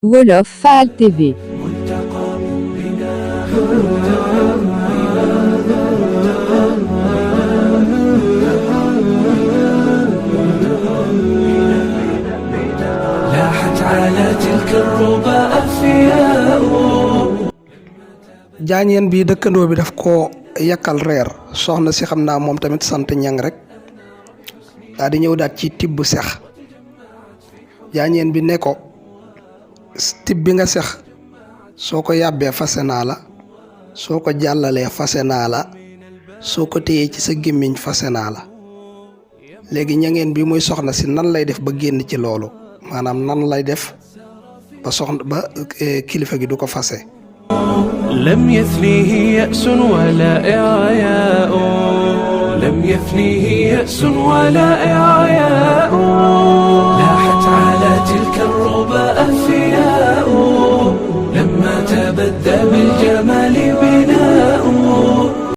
Wolof Fall TV. لاحت على تلك الربا أفياء jaañeen bi dëkkandoo bi daf ko yakkal reer soxna si xam naa moom tamit sant ñang rek daa di ñëw daat ci tibb sex jaañeen bi ne ko tibb bi nga sex soo ko yàbbee fase naa la soo ko jàllalee fase naa la soo ko téyee ci sa gémmiñ fase naa la léegi ñangeen bi muy soxna si nan lay def ba génn ci loolu maanaam nan lay def ba soxna ba kilifa gi du ko fase. لم يثنيه يأس ولا إعياء لم يثنيه يأس ولا إعياء لاحت على تلك الربا أفياء لما تبدى بالجمال